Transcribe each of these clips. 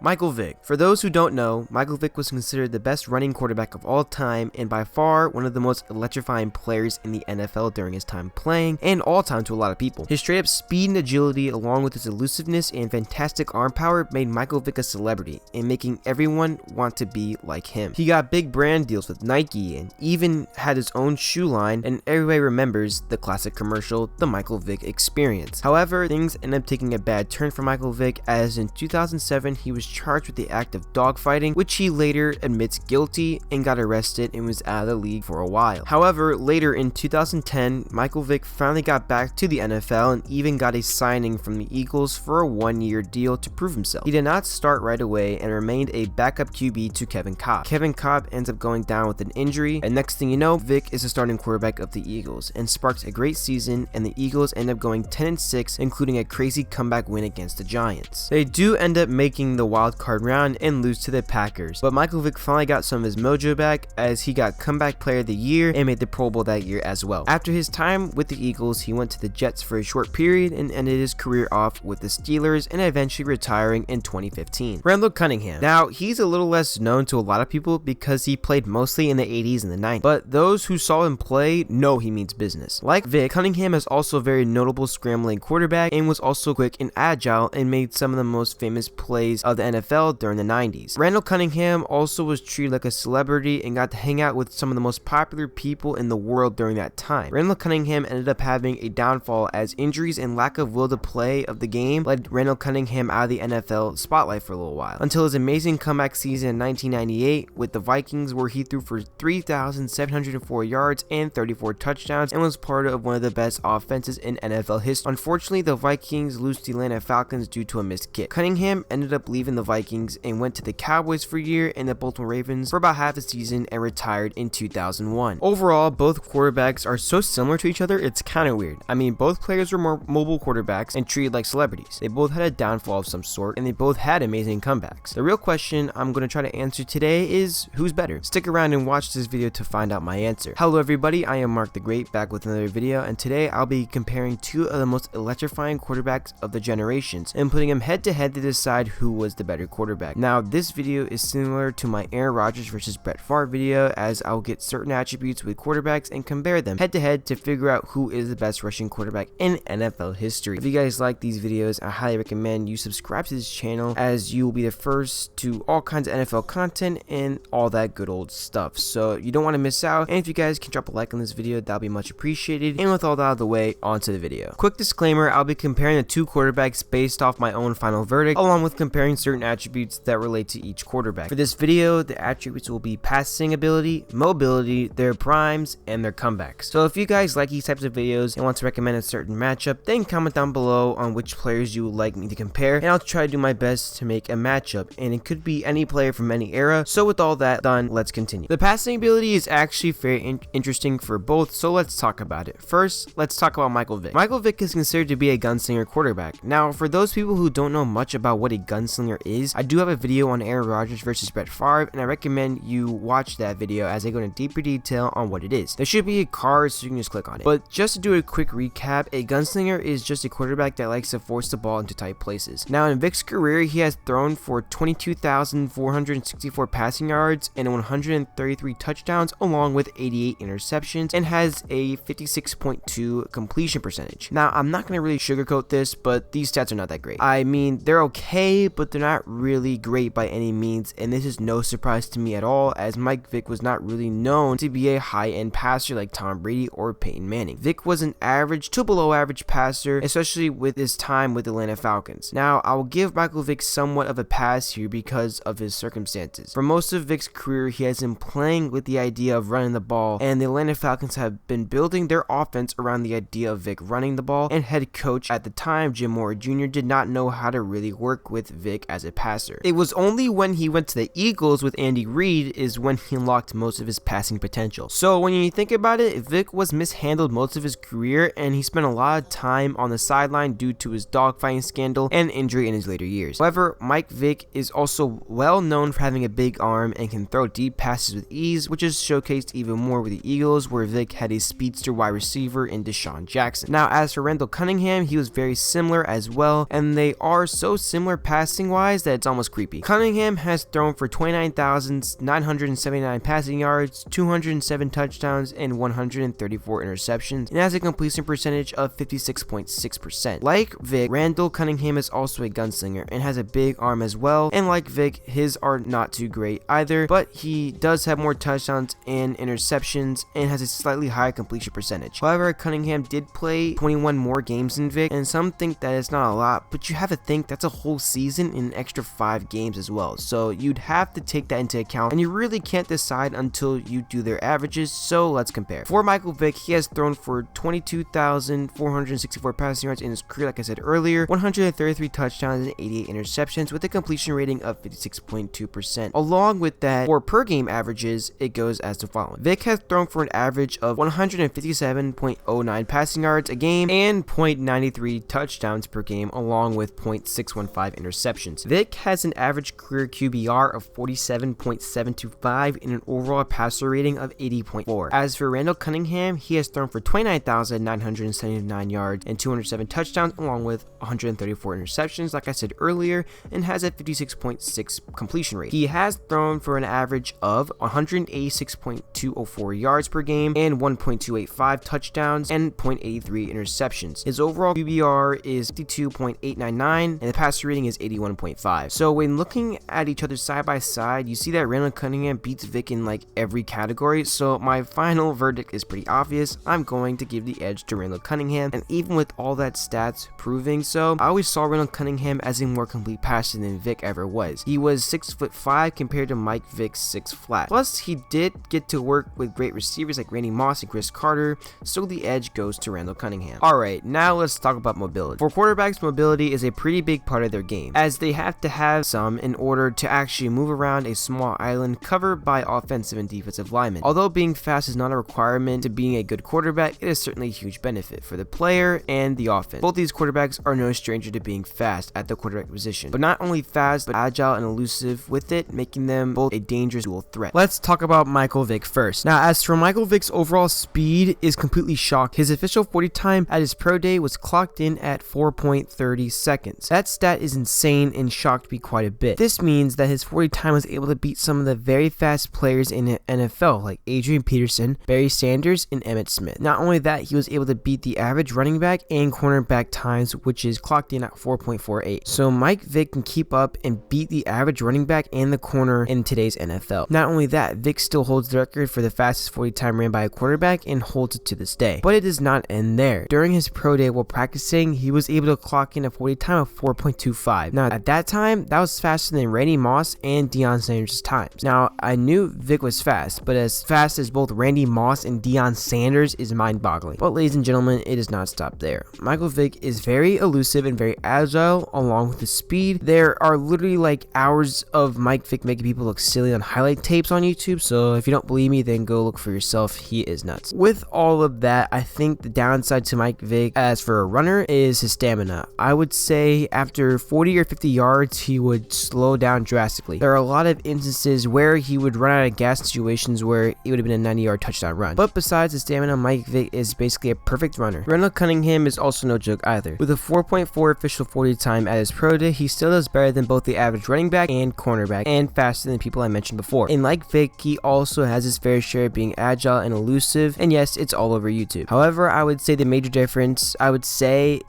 Michael Vick. For those who don't know, Michael Vick was considered the best running quarterback of all time and by far one of the most electrifying players in the NFL during his time playing and all time to a lot of people. His straight up speed and agility along with his elusiveness and fantastic arm power made Michael Vick a celebrity and making everyone want to be like him. He got big brand deals with Nike and even had his own shoe line, and everybody remembers the classic commercial, The Michael Vick Experience. However, things ended up taking a bad turn for Michael Vick as in 2007 he was charged with the act of dogfighting, which he later admits guilty and got arrested and was out of the league for a while. However, later in 2010, Michael Vick finally got back to the NFL and even got a signing from the Eagles for a 1-year deal to prove himself. He did not start right away and remained a backup QB to Kevin Kolb. Kevin Kolb ends up going down with an injury, and next thing you know, Vick is the starting quarterback of the Eagles and sparks a great season, and the Eagles end up going 10-6, including a crazy comeback win against the Giants. They do end up making the wild card round and lose to the Packers, but Michael Vick finally got some of his mojo back as he got comeback player of the year and made the Pro Bowl that year as well. After his time with the Eagles, he went to the Jets for a short period and ended his career off with the Steelers and eventually retiring in 2015. Randall Cunningham. Now, he's a little less known to a lot of people because he played mostly in the 80s and the 90s, but those who saw him play know he means business. Like Vick, Cunningham is also a very notable scrambling quarterback and was also quick and agile and made some of the most famous plays of the NFL during the 90s. Randall Cunningham also was treated like a celebrity and got to hang out with some of the most popular people in the world during that time. Randall Cunningham ended up having a downfall as injuries and lack of will to play of the game led Randall Cunningham out of the NFL spotlight for a little while, until his amazing comeback season in 1998 with the Vikings, where he threw for 3,704 yards and 34 touchdowns and was part of one of the best offenses in NFL history. Unfortunately, the Vikings lose to the Atlanta Falcons due to a missed kick. Cunningham ended up leaving the Vikings and went to the Cowboys for a year and the Baltimore Ravens for about half a season and retired in 2001. Overall, both quarterbacks are so similar to each other, it's kind of weird. I mean, both players were more mobile quarterbacks and treated like celebrities. They both had a downfall of some sort and they both had amazing comebacks. The real question I'm going to try to answer today is, who's better? Stick around and watch this video to find out my answer. Hello everybody, I am Mark the Great, back with another video, and today I'll be comparing two of the most electrifying quarterbacks of the generations and putting them head to head to decide who was the better quarterback. Now, this video is similar to my Aaron Rodgers versus Brett Favre video, as I'll get certain attributes with quarterbacks and compare them head to head to figure out who is the best rushing quarterback in NFL history. If you guys like these videos, I highly recommend you subscribe to this channel, as you will be the first to all kinds of NFL content and all that good old stuff, so you don't want to miss out. And if you guys can drop a like on this video, that'll be much appreciated. And with all that out of the way, onto the video. Quick disclaimer, I'll be comparing the two quarterbacks based off my own final verdict, along with comparing certain attributes that relate to each quarterback. For this video, the attributes will be passing ability, mobility, their primes, and their comebacks. So if you guys like these types of videos and want to recommend a certain matchup, then comment down below on which players you would like me to compare, and I'll try to do my best to make a matchup, and it could be any player from any era. So with all that done, let's continue. The passing ability is actually very interesting for both, so let's talk about it. First, let's talk about Michael Vick. Michael Vick is considered to be a gunslinger quarterback. Now, for those people who don't know much about what a gunslinger is, I do have a video on Aaron Rodgers versus Brett Favre, and I recommend you watch that video as I go into deeper detail on what it is. There should be a card, so you can just click on it. But just to do a quick recap, a gunslinger is just a quarterback that likes to force the ball into tight places. Now, in Vick's career, he has thrown for 22,464 passing yards and 133 touchdowns, along with 88 interceptions, and has a 56.2 completion percentage. Now, I'm not going to really sugarcoat this, but these stats are not that great. I mean, they're okay, but they're not really great by any means, and this is no surprise to me at all, as Mike Vick was not really known to be a high-end passer like Tom Brady or Peyton Manning. Vick was an average to below average passer, especially with his time with the Atlanta Falcons. Now, I will give Michael Vick somewhat of a pass here because of his circumstances. For most of Vick's career, he has been playing with the idea of running the ball, and the Atlanta Falcons have been building their offense around the idea of Vick running the ball, and head coach at the time, Jim Mora Jr., did not know how to really work with Vick as a passer. It was only when he went to the Eagles with Andy Reid is when he unlocked most of his passing potential. So when you think about it, Vick was mishandled most of his career, and he spent a lot of time on the sideline due to his dogfighting scandal and injury in his later years. However, Mike Vick is also well known for having a big arm and can throw deep passes with ease, which is showcased even more with the Eagles, where Vick had a speedster wide receiver in Deshaun Jackson. Now, as for Randall Cunningham, he was very similar as well, and they are so similar passing wise size that it's almost creepy. Cunningham has thrown for 29,979 passing yards, 207 touchdowns, and 134 interceptions, and has a completion percentage of 56.6%. Like Vick, Randall Cunningham is also a gunslinger and has a big arm as well, and like Vick, his are not too great either, but he does have more touchdowns and interceptions and has a slightly higher completion percentage. However, Cunningham did play 21 more games than Vick, and some think that it's not a lot, but you have to think that's a whole season and an extra 5 games as well, so you'd have to take that into account, and you really can't decide until you do their averages, so let's compare. For Michael Vick, he has thrown for 22,464 passing yards in his career, like I said earlier, 133 touchdowns and 88 interceptions with a completion rating of 56.2%. Along with that, for per game averages, it goes as the following. Vick has thrown for an average of 157.09 passing yards a game and 0.93 touchdowns per game, along with 0.615 interceptions. Vick has an average career QBR of 47.725 and an overall passer rating of 80.4. As for Randall Cunningham, he has thrown for 29,979 yards and 207 touchdowns, along with 134 interceptions, like I said earlier, and has a 56.6 completion rate. He has thrown for an average of 186.204 yards per game and 1.285 touchdowns and 0.83 interceptions. His overall QBR is 52.899 and the passer rating is 81.5. So when looking at each other side by side, you see that Randall Cunningham beats Vick in like every category, so my final verdict is pretty obvious. I'm going to give the edge to Randall Cunningham, and even with all that stats proving so, I always saw Randall Cunningham as a more complete passer than Vick ever was. He was 6'5" compared to Mike Vick's 6 flat. Plus, he did get to work with great receivers like Randy Moss and Chris Carter, so the edge goes to Randall Cunningham. Alright, now let's talk about mobility. For quarterbacks, mobility is a pretty big part of their game, as they have to have some in order to actually move around a small island covered by offensive and defensive linemen. Although being fast is not a requirement to being a good quarterback, it is certainly a huge benefit for the player and the offense. Both these quarterbacks are no stranger to being fast at the quarterback position, but not only fast, but agile and elusive with it, making them both a dangerous dual threat. Let's talk about Michael Vick first. Now, as for Michael Vick's overall speed is completely shocked. His official 40 time at his pro day was clocked in at 4.30 seconds. That stat is insane and shocked me quite a bit. This means that his 40 time was able to beat some of the very fast players in the NFL, like Adrian Peterson, Barry Sanders, and Emmitt Smith. Not only that, he was able to beat the average running back and cornerback times, which is clocked in at 4.48. So Mike Vick can keep up and beat the average running back and the corner in today's NFL. Not only that, Vick still holds the record for the fastest 40 time ran by a quarterback and holds it to this day. But it does not end there. During his pro day while practicing, he was able to clock in a 40 time of 4.25. Now at that time, that was faster than Randy Moss and Deion Sanders' times. Now I knew Vick was fast, but as fast as both Randy Moss and Deion Sanders is mind-boggling. But ladies and gentlemen, it does not stop there. Michael Vick is very elusive and very agile, along with his speed. There are literally like hours of Mike Vick making people look silly on highlight tapes on YouTube, so if you don't believe me, then go look for yourself. He is nuts. With all of that, I think the downside to Mike Vick as for a runner is his stamina. I would say after 40 or 50 yards, he would slow down drastically. There are a lot of instances where he would run out of gas situations where it would have been a 90-yard touchdown run. But besides the stamina, Mike Vick is basically a perfect runner. Randall Cunningham is also no joke either. With a 4.4 official 40 time at his pro day, he still does better than both the average running back and cornerback, and faster than people I mentioned before. And like Vick, he also has his fair share of being agile and elusive, and yes, it's all over YouTube. However, I would say the major difference,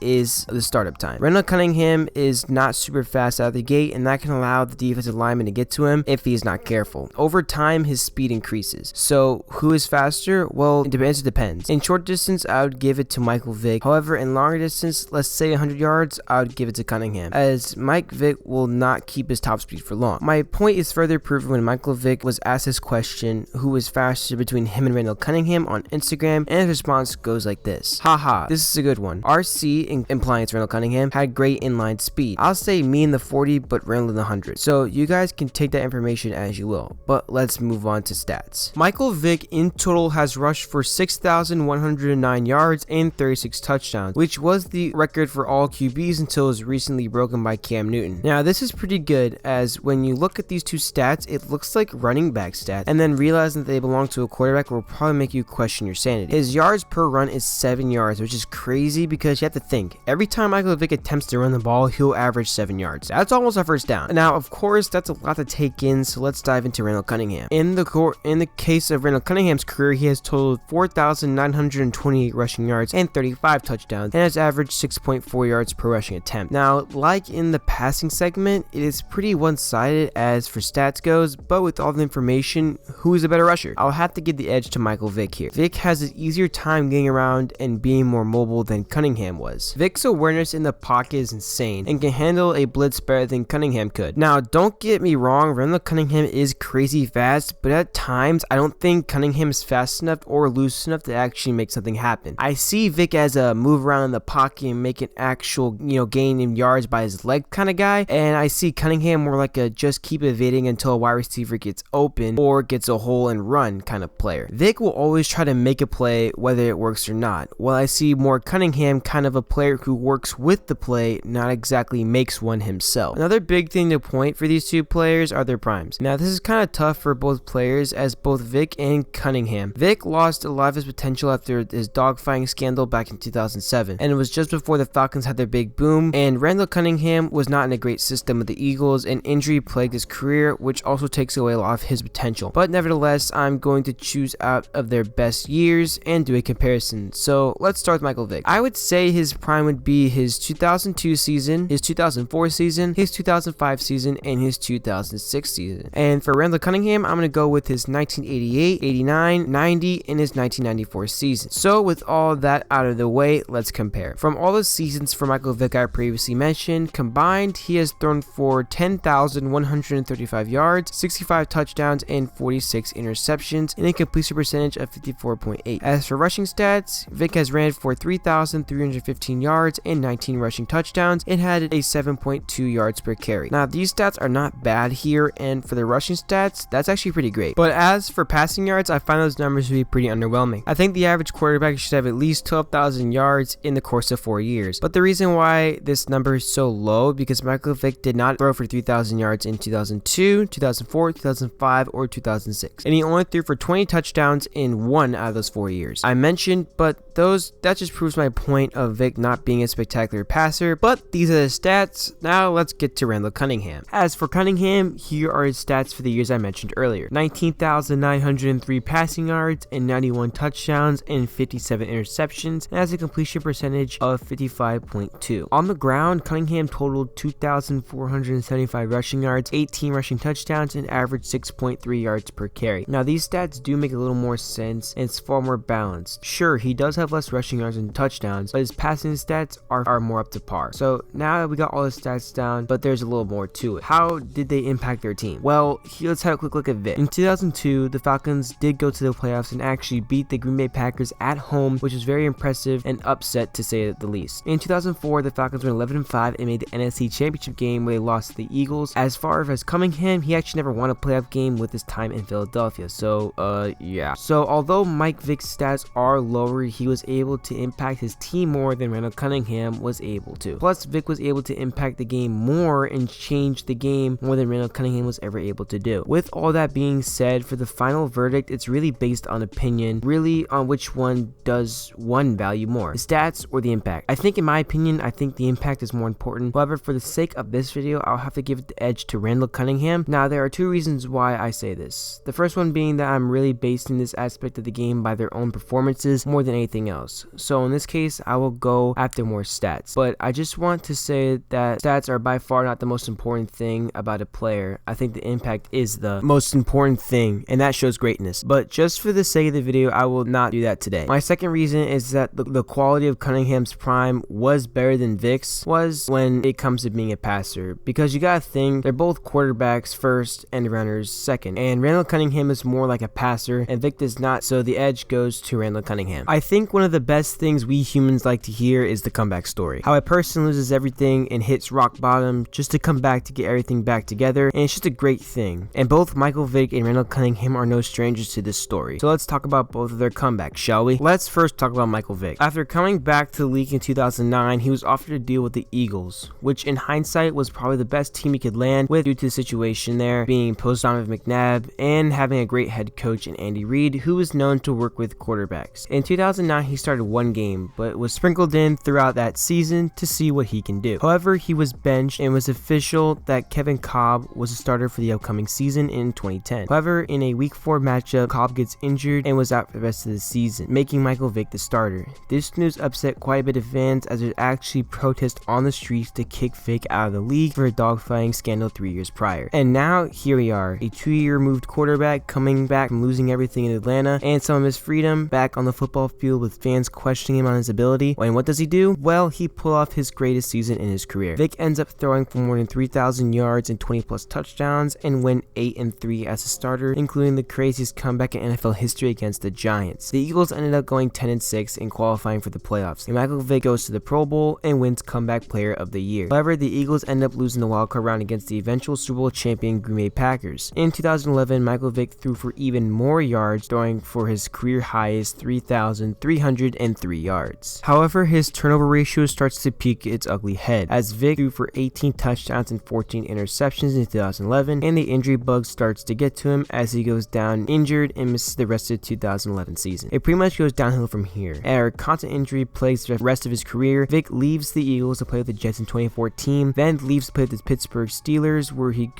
is the startup time. Randall Cunningham is not super fast out of the gate, and that can allow the defensive lineman to get to him if he's not careful. Over time, his speed increases. So who is faster? Well, it depends. In short distance, I would give it to Michael Vick. However, in longer distance, let's say 100 yards, I would give it to Cunningham, as Mike Vick will not keep his top speed for long. My point is further proven when Michael Vick was asked this question, who was faster between him and Randall Cunningham, on Instagram, and his response goes like this: haha, this is a good one. RC, implying it's Randall Cunningham, had great inline speed. I'll say me in the 40, but Randall in the 100. So you guys can take that information as you will, but let's move on to stats. Michael Vick in total has rushed for 6,109 yards and 36 touchdowns, which was the record for all QBs until it was recently broken by Cam Newton. Now this is pretty good, as when you look at these two stats, it looks like running back stats, and then realizing that they belong to a quarterback will probably make you question your sanity. His yards per run is 7 yards, which is crazy because you have to think, every time Michael Vick attempts to run the ball, he'll average 7 yards. That's almost a first down. Now, of course, that's a lot to take in, so let's dive into Randall Cunningham. In the case of Randall Cunningham's career, he has totaled 4,928 rushing yards and 35 touchdowns, and has averaged 6.4 yards per rushing attempt. Now, like in the passing segment, it is pretty one-sided as for stats goes, but with all the information, who is a better rusher? I'll have to give the edge to Michael Vick here. Vick has an easier time getting around and being more mobile than Cunningham was. Vick's awareness in the pocket is insane and can handle a blitz better than Cunningham could. Now, don't get me wrong, Randall Cunningham is crazy fast, but at times, I don't think Cunningham is fast enough or loose enough to actually make something happen. I see Vick as a move around in the pocket and make an actual, gain in yards by his leg kind of guy, and I see Cunningham more like a just keep evading until a wide receiver gets open or gets a hole and run kind of player. Vick will always try to make a play whether it works or not, while I see more Cunningham kind of a player who works with the play, not exactly makes one himself. Another big thing to point for these two players are their primes. Now, this is kind of tough for both players as both Vick and Cunningham. Vick lost a lot of his potential after his dogfighting scandal back in 2007, and it was just before the Falcons had their big boom, and Randall Cunningham was not in a great system with the Eagles, and injury plagued his career, which also takes away a lot of his potential. But nevertheless, I'm going to choose out of their best years and do a comparison. So let's start with Michael Vick. I would say his prime would be his 2002 season, his 2004 season, his 2005 season, and his 2006 season. And for Randall Cunningham, I'm going to go with his 1988, 89, 90, and his 1994 season. So with all that out of the way, let's compare. From all the seasons for Michael Vick I previously mentioned, combined, he has thrown for 10,135 yards, 65 touchdowns, and 46 interceptions, and a completion percentage of 54.8. As for rushing stats, Vick has ran for 3,315 yards and 19 rushing touchdowns, and had a 7.2 yards per carry. Now, these stats are not bad here, and for the rushing stats, that's actually pretty great. But as for passing yards, I find those numbers to be pretty underwhelming. I think the average quarterback should have at least 12,000 yards in the course of 4 years. But the reason why this number is so low because Michael Vick did not throw for 3,000 yards in 2002, 2004, 2005, or 2006. And he only threw for 20 touchdowns in 1 out of those 4 years. I mentioned, but that just proves my point of Vick not being a spectacular passer, but these are the stats. Now let's get to Randall Cunningham. As for Cunningham, here are his stats for the years I mentioned earlier. 19,903 passing yards and 91 touchdowns and 57 interceptions, and has a completion percentage of 55.2. On the ground, Cunningham totaled 2,475 rushing yards, 18 rushing touchdowns, and averaged 6.3 yards per carry. Now, these stats do make a little more sense, and it's far more balanced. Sure, he does have less rushing yards and touchdowns, but his passing stats are more up to par. So now that we got all the stats down, but there's a little more to it. How did they impact their team? Well, let's have a quick look at Vick. In 2002, the Falcons did go to the playoffs and actually beat the Green Bay Packers at home, which was very impressive and upset to say the least. In 2004, the Falcons went 11-5 and made the NFC Championship game where they lost to the Eagles. As far as Cunningham, he actually never won a playoff game with his time in Philadelphia. So, yeah. So, although Mike Vick's stats are lower, he was able to impact his team more than Randall Cunningham was able to. Plus, Vick was able to impact the game more and change the game more than Randall Cunningham was ever able to do. With all that being said, for the final verdict, it's really based on opinion, really on which one does one value more, the stats or the impact. I think in my opinion, I think the impact is more important. However, for the sake of this video, I'll have to give the edge to Randall Cunningham. Now, there are two reasons why I say this. The first one being that I'm really basing this aspect of the game by their own performances more than anything else. So in this case, I will go after more stats. But I just want to say that stats are by far not the most important thing about a player. I think the impact is the most important thing, and that shows greatness. But just for the sake of the video, I will not do that today. My second reason is that the quality of Cunningham's prime was better than Vick's was when it comes to being a passer, because you gotta think they're both quarterbacks first and runners second, and Randall Cunningham is more like a passer and Vick does not, so the edge goes to Randall Cunningham. I think one of the best things we humans like to hear is the comeback story, how a person loses everything and hits rock bottom just to come back to get everything back together, and it's just a great thing. And both Michael Vick and Randall Cunningham are no strangers to this story, so let's talk about both of their comebacks, shall we? Let's first talk about Michael Vick. After coming back to the league in 2009, he was offered a deal with the Eagles, which in hindsight was probably the best team he could land with due to the situation there, being post-Donovan McNabb and having a great head coach in Andy Reid, who was known to work with quarterbacks. In 2009, he started one game, but was sprinkled in throughout that season to see what he can do. However, he was benched benched, and it was official that Kevin Kolb was a starter for the upcoming season in 2010. However, in a Week 4 matchup, Kolb gets injured and was out for the rest of the season, making Michael Vick the starter. This news upset quite a bit of fans, as there's actually protests on the streets to kick Vick out of the league for a dogfighting scandal 3 years prior. And now, here we are, a 2-year removed quarterback coming back from losing everything in Atlanta and some of his freedom, back on the football field with fans questioning him on his ability. And what does he do? Well, he pulled off his greatest season in his career. Vick ends up throwing for more than 3,000 yards and 20 plus touchdowns and went 8-3 as a starter, including the craziest comeback in NFL history against the Giants. The Eagles ended up going 10-6 and qualifying for the playoffs, and Michael Vick goes to the Pro Bowl and wins Comeback Player of the Year. However, the Eagles end up losing the wildcard round against the eventual Super Bowl champion Green Bay Packers. In 2011, Michael Vick threw for even more yards, throwing for his career highest 3,303 yards. However, his turnover ratio starts to peak its ugly head, as Vick threw for 18 touchdowns and 14 interceptions in 2011, and the injury bug starts to get to him as he goes down injured and misses the rest of the 2011 season. It pretty much goes downhill from here. As constant injury plagues the rest of his career, Vick leaves the Eagles to play with the Jets in 2014, then leaves to play with the Pittsburgh Steelers, where he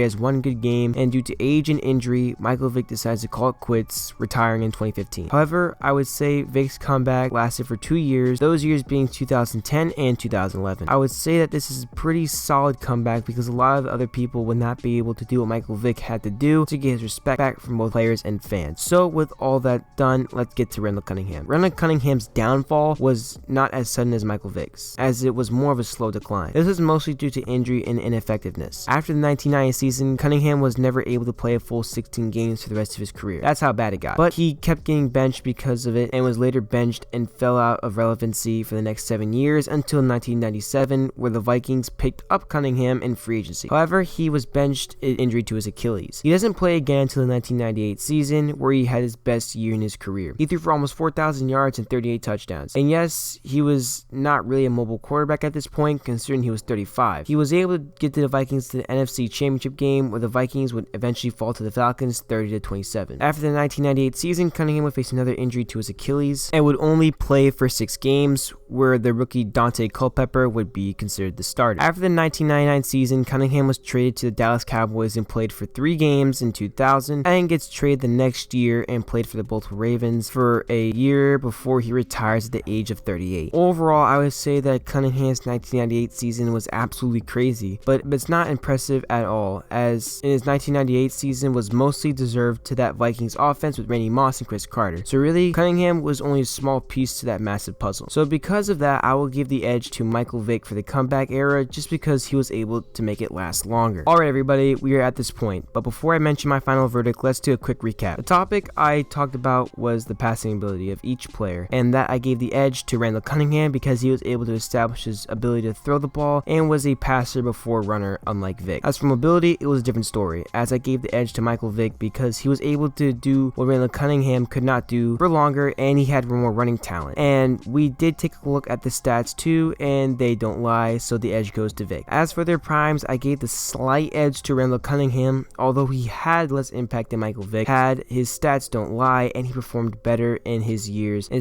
has one good game, and due to age and injury, Michael Vick decides to call it quits, retiring in 2015. However, I would say Vick's comeback lasted for 2 years, those years being 2010 and 2011. I would say that this is a pretty solid comeback because a lot of other people would not be able to do what Michael Vick had to do to get his respect back from both players and fans. So with all that done, let's get to Randall Cunningham. Randall Cunningham's downfall was not as sudden as Michael Vick's, as it was more of a slow decline. This was mostly due to injury and ineffectiveness. After the 1990 season, Cunningham was never able to play a full 16 games for the rest of his career. That's how bad it got. But he kept getting benched because of it and was later benched and fell out of relevancy for the next 7 years until 1997, where the Vikings picked up Cunningham in free agency. However, he was benched injury to his Achilles. He doesn't play again until the 1998 season, where he had his best year in his career. He threw for almost 4,000 yards and 38 touchdowns. And yes, he was not really a mobile quarterback at this point, considering he was 35. He was able to get the Vikings to the NFC Championship game, where the Vikings would eventually fall to the Falcons 30-27. After the 1998 season, Cunningham would face another injury to his Achilles and would only play for 6 games, where the rookie Dante Culpepper would be considered the starter. After the 1999 season, Cunningham was traded to the Dallas Cowboys and played for 3 games in 2000, and gets traded the next year and played for the Baltimore Ravens for a year before he retires at the age of 38. Overall, I would say that Cunningham's 1998 season was absolutely crazy, but it's not impressive at all, as in his 1998 season was mostly deserved to that Vikings offense with Randy Moss and Chris Carter. So really, Cunningham was only a small piece to that massive puzzle. So because of that, I will give the edge to Michael Vick for the comeback era, just because he was able to make it last longer. Alright everybody, we are at this point, but before I mention my final verdict, let's do a quick recap. The topic I talked about was the passing ability of each player, and that I gave the edge to Randall Cunningham because he was able to establish his ability to throw the ball and was a passer before runner, unlike Vick. As for mobility, it was a different story, as I gave the edge to Michael Vick because he was able to do what Randall Cunningham could not do for longer, and he had more running talent. And we did take a look at the stats too, and they don't lie, so the edge goes to Vick. As for their primes, I gave the slight edge to Randall Cunningham, although he had less impact than Michael Vick had. His stats don't lie, and he performed better in his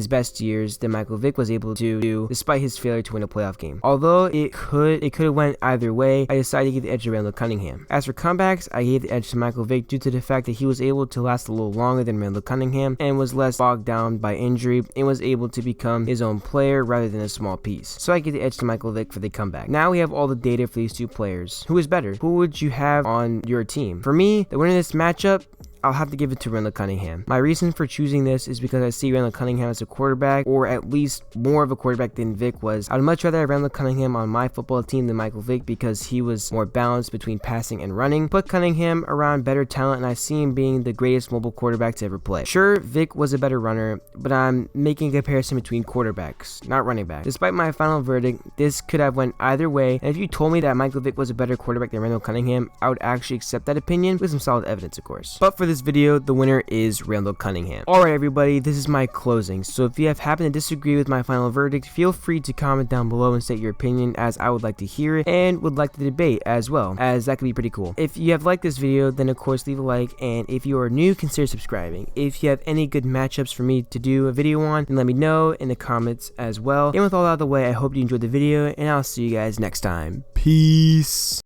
best years than Michael Vick was able to do, despite his failure to win a playoff game. Although it could have went either way, I decided to give the edge to Randall Cunningham. As for comebacks, I gave the edge to Michael Vick due to the fact that he was able to last a little longer than Randall Cunningham and was less bogged down by injury and was able to become his own player rather than a small piece. So I give the edge to Michael Vick for the comeback. Now we have all the data for these two players. Who is better? Who would you have on your team? For me, the winner of this matchup, I'll have to give it to Randall Cunningham. My reason for choosing this is because I see Randall Cunningham as a quarterback, or at least more of a quarterback than Vick was. I would much rather have Randall Cunningham on my football team than Michael Vick because he was more balanced between passing and running. Put Cunningham around better talent, and I see him being the greatest mobile quarterback to ever play. Sure, Vick was a better runner, but I'm making a comparison between quarterbacks, not running back. Despite my final verdict, this could have went either way, and if you told me that Michael Vick was a better quarterback than Randall Cunningham, I would actually accept that opinion with some solid evidence, of course. But for this video, the winner is Randall Cunningham. Alright everybody, this is my closing, so if you have happened to disagree with my final verdict, feel free to comment down below and state your opinion, as I would like to hear it and would like to debate as well, as that could be pretty cool. If you have liked this video, then of course leave a like, and if you are new, consider subscribing. If you have any good matchups for me to do a video on, then let me know in the comments as well. And with all out of the way, I hope you enjoyed the video, and I'll see you guys next time. Peace.